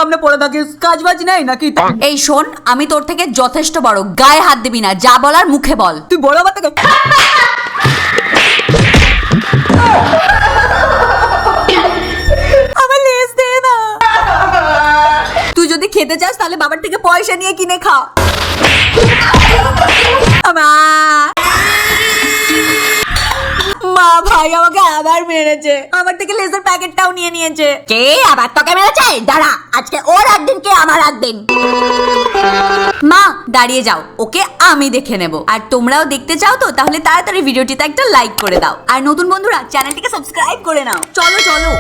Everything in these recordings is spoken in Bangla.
সামনে পড়ে থাকিস, কাজ বাজ নাই নাকি? এই শোন, আমি তোর থেকে যথেষ্ট বড়, গায়ে হাত দিবি না, যা বলার মুখে বল। তুই বড় আমার থেকে। আমার লেজ দে না। তুই যদি খেতে চাস তাহলে বাবার থেকে পয়সা নিয়ে কিনে খা। মা ভাই আমাকে আবার মেরেছে, আমার থেকে লেজার প্যাকেটটাও নিয়ে নিয়েছে। কে আবার তোকে মেরেছে? দাঁড়া, আজকে ওর একদিন কে আমার একদিন। মা দাঁড়িয়ে যাও, ওকে আমি দেখে নেব। আর তোমরাও দেখতে চাও তো? তাহলে তাড়াতাড়ি ভিডিওটিতে একটা লাইক করে দাও, আর নতুন বন্ধুরা চ্যানেলটিকে সাবস্ক্রাইব করে নাও। চলো চলো।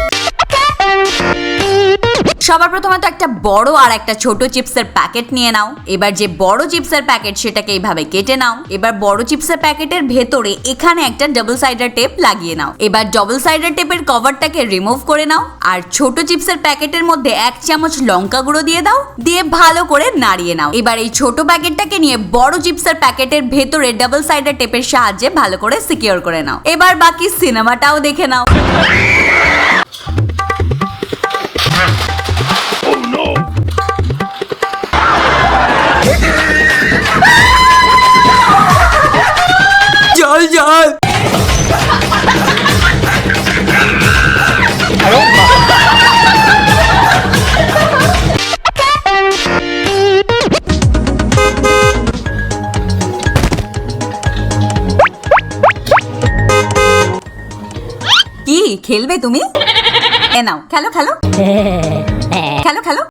সবার প্রথমে তো একটা বড় আর একটা ছোট চিপসের প্যাকেট নিয়ে নাও। এবার যে বড় চিপসের প্যাকেট সেটাকে এইভাবে কেটে নাও। এবার বড় চিপসের প্যাকেটের ভেতরে এখানে একটা ডাবল সাইডার টেপ লাগিয়ে নাও। এবার ডাবল সাইডার টেপের কভারটাকে রিমুভ করে নাও, আর ছোট চিপসের প্যাকেটের মধ্যে 1 চামচ লঙ্কা গুঁড়ো দিয়ে দাও, দিয়ে ভালো করে নাড়িয়ে নাও। এবার এই ছোট প্যাকেটটাকে নিয়ে বড় চিপসের প্যাকেটের ভেতরে ডাবল সাইডার টেপের সাহায্যে ভালো করে সিকিউর করে নাও। এবার বাকি সিনেমাটাও দেখে নাও। চল চল। কি খেলবে তুমি? এ নাও, খেলো খেলো খেলো খেলো।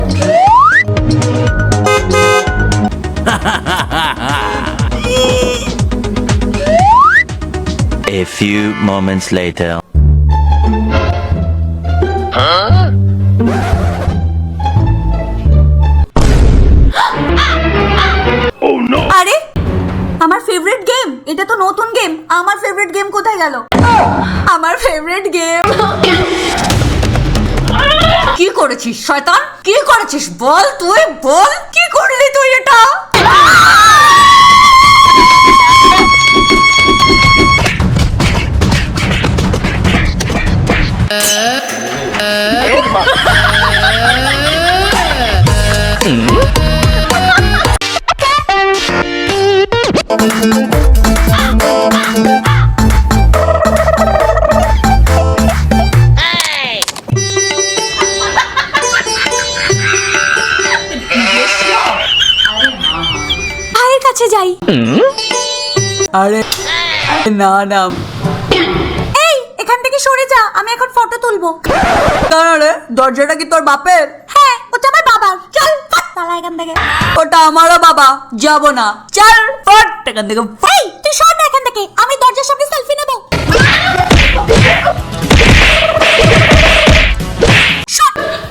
A few moments later. আরে আমার ফেভারিট গেম, এটা তো নতুন গেম। আমার ফেভারিট গেম কোথায় গেল? আমার ফেভারিট গেম। কি করেছিস শয়তান? কি করেছিস বল, তুই বল, কি করলি তুই এটা? ভাইয়ের কাছে যাই। আরে না না, এই এখান থেকে সরে যা, আমি এখন ফটো তুলবো। রে দরজাটা কি তোর বাপের? হ্যাঁ, ওটা আমার বাবার। চল পালা এখান থেকে। ওটা আমারও বাবা, যাব না। চল ফট এখান থেকে। এই তুই সর না এখান থেকে, আমি দরজার সামনে সেলফি নেব।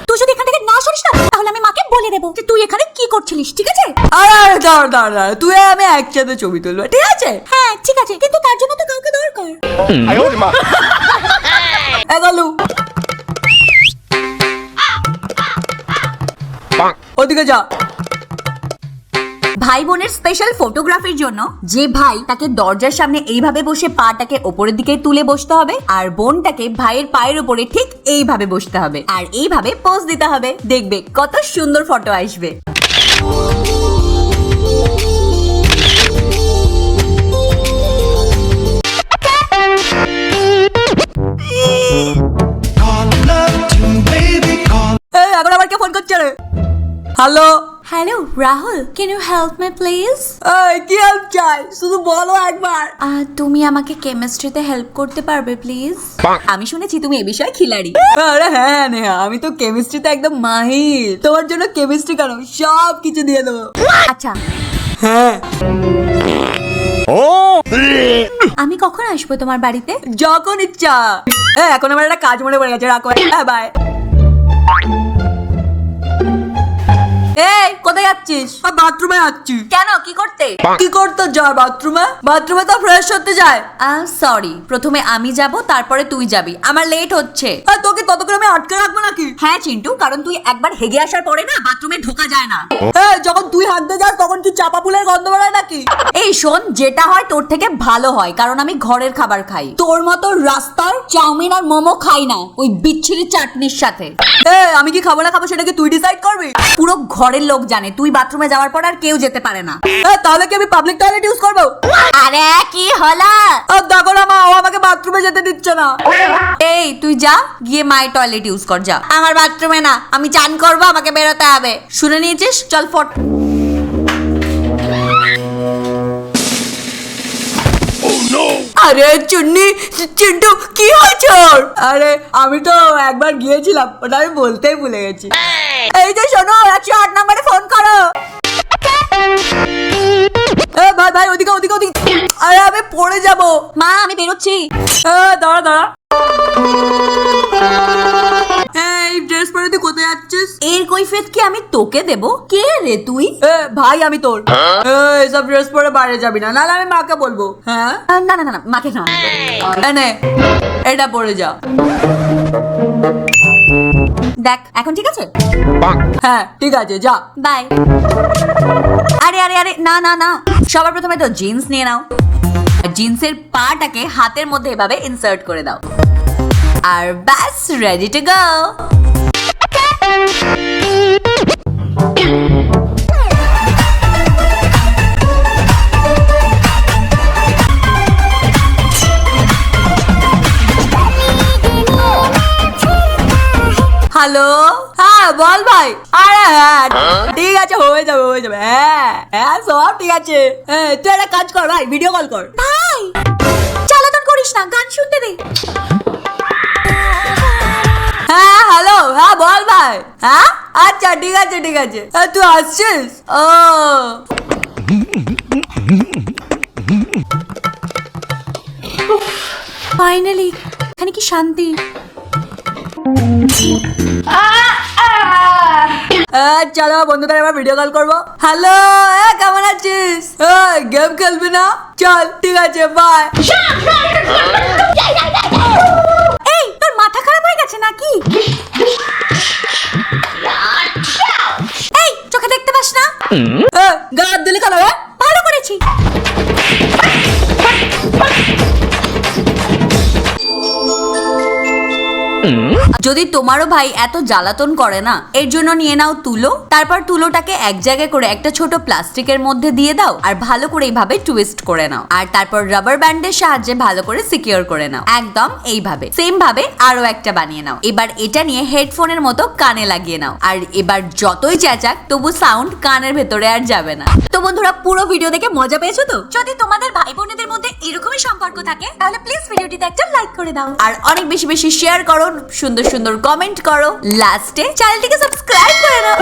তুই যদি এখান থেকে না সরিস না তাহলে আমি মাকে বলে দেবো যে তুই এখানে কি করছিলিস, ঠিক আছে? আরে দাঁড়া দাঁড়া, তুই আর আমি একসাথে ছবি তুলবো, ঠিক আছে? হ্যাঁ ঠিক আছে, কিন্তু তার জন্য তো কাউকে দরকার। এগালু ওদিকে যা। ভাই বোনের স্পেশাল ফটোগ্রাফির জন্য যে ভাই তাকে দরজার সামনে এইভাবে বসে পাটাকে ওপরের দিকে তুলে বসতে হবে, আর বোনটাকে ভাইয়ের পায়ের উপরে ঠিক এইভাবে বসতে হবে, আর এইভাবে পোজ দিতে হবে। দেখবে কত সুন্দর ফটো আসবে। এখন আবার কে ফোন করছে রে? Hello hello Rahul, can you help me please? কি হেল্প চাই শুধু বলো একবার। তুমি আমাকে কেমিস্ট্রিতে হেল্প করতে পারবে প্লিজ? আমি শুনেছি তুমি এ বিষয়ে খিলাড়ি। আরে হ্যাঁ নেহা, আমি তো কেমিস্ট্রিতে একদম মাহির। তোমার জন্য কেমিস্ট্রি কেন, সব কিছু দিয়ে দেবো। আচ্ছা হ্যাঁ, আমি কখন আসবো তোমার বাড়িতে? যখন ইচ্ছা। এখন আমার একটা কাজ মনে পড়ে গেছে, রাখো। বাই। এই কোথায় যাচ্ছিস? বাথরুমে যাচ্ছি। কেন, কি করতে? কি করতে যা বাথরুমে তো ফ্রেশ হতে যায়। সরি, প্রথমে আমি যাব, তারপরে তুই যাবি, আমার লেট হচ্ছে। তোকে ততক্ষণ আমি আটকে রাখবো নাকি? হ্যাঁ চিন্টু, কারণ তুই একবার হেগে আসার পরে না বাথরুমে ঢোকা যায় না। যখন তুই হাঁটতে যাস তখন কি চাপা ফুলের গন্ধ বেরোয় নাকি? এই শোন, যেটা হয় তোর থেকে ভালো হয়, কারণ আমি ঘরের খাবার খাই। তোর মতো রাস্তার চাউমিন আর মোমো খাই না, ওই বিচ্ছিরি চাটনির সাথে। আমি কি খাবো না খাবো সেটা কি তুই ডিসাইড করবি? পুরো ঘরের লোক জানে তুই বাথরুমে যাওয়ার পর আর কেউ যেতে পারে না। তাহলে কি আমি পাবলিক টয়লেট ইউজ করবো? আরে কি হলো? দেখো না মা, ও আমাকে বাথরুমে যেতে দিচ্ছে না। এই তুই যা, গিয়ে মাই টয়লেট ইউজ কর যা। আমার বাথরুমে না, আমি চান করবো, আমাকে বেরোতে হবে। শুনে নিয়েছিস? চল ফট। আরে চুন্নি, চিন্টু কি হয়েছে? আরে আমি তো একবার গিয়েছিলাম, ওটা আমি বলতেই ভুলে গেছি। এই যে শোনো, 108 নম্বরে ফোন করো। ভাই ভাই ওদিকে ওদিকে ওদিকে। আরে আমি পড়ে যাব। মা আমি বেরোচ্ছি। দাঁড়া দাঁড়া। এই ড্রেস পরে তুই কোথায় যাচ্ছিস? এর কৈফিয়ত কি আমি তোকে দেব? কে রে তুই? ভাই আমি তোর। এসব ড্রেস পরে বাইরে যাবি না, নাহলে আমি মাকে বলবো। হ্যাঁ না না না, মাকে না। নে, এটা পরে যা। দেখ এখন ঠিক আছে? হ্যাঁ ঠিক আছে, যা। বাই। আরে আরে আরে না না না, সবার প্রথমে তো জিন্স নিয়ে নাও। জিন্সের পাটাকে হাতের মধ্যে এভাবে ইনসার্ট করে দাও, আর ব্যাস রেডি টু গো। হ্যালো, হ্যাঁ বল ভাই। আরে হ্যাঁ ঠিক আছে, হয়ে যাবে হয়ে যাবে। হ্যাঁ হ্যাঁ সব ঠিক আছে। তুই একটা কাজ কর ভাই, ভিডিও কল কর। ভাই চালাতন করিস না, গান শুনতে দে। হ্যাঁ হ্যালো, হ্যাঁ বল ভাই। হ্যাঁ আচ্ছা ঠিক আছে ঠিক আছে। তুই আসছিস? ও ফাইনালি, এখানে কি শান্তি। চলো বন্ধুদের এবার ভিডিও কল করবো। হ্যালো, কেমন আছিস? গেম খেলবি না? চল ঠিক আছে, বাই। এই তোর মাথা খারাপ হয়ে গেছে নাকি? এই চোখে দেখতে পাস না? গা হাত দিলি কেন? ভালো করেছি। যদি তোমারও ভাই এত জ্বালাতন করে না, এর জন্য নিয়ে নাও তুলো। তারপর তুলোটাকে এক জায়গায় করে একটা ছোট প্লাস্টিকের মধ্যে দিয়ে দাও, আর ভালো করে এইভাবে টুইস্ট করে নাও, আর তারপর রাবার ব্যান্ডের সাহায্যে ভালো করে সিকিউর করে নাও। একদম এইভাবে সেম ভাবে আরো একটা বানিয়ে নাও। এবার এটা নিয়ে হেডফোনের মতো কানে লাগিয়ে নাও, আর এবার যতই চেঁচাক তবু সাউন্ড কানের ভেতরে আর যাবে না। তো বন্ধুরা, পুরো ভিডিও দেখে মজা পেয়েছো তো? যদি তোমাদের ভাই বোনেদের মধ্যে এরকমই সম্পর্ক থাকে, তাহলে প্লিজ ভিডিওটিতে একটা লাইক করে দাও, আর অনেক বেশি বেশি শেয়ার করো, সুন্দর সুন্দর কমেন্ট করো, লাস্টে চ্যানেলটিকে সাবস্ক্রাইব করে নাও।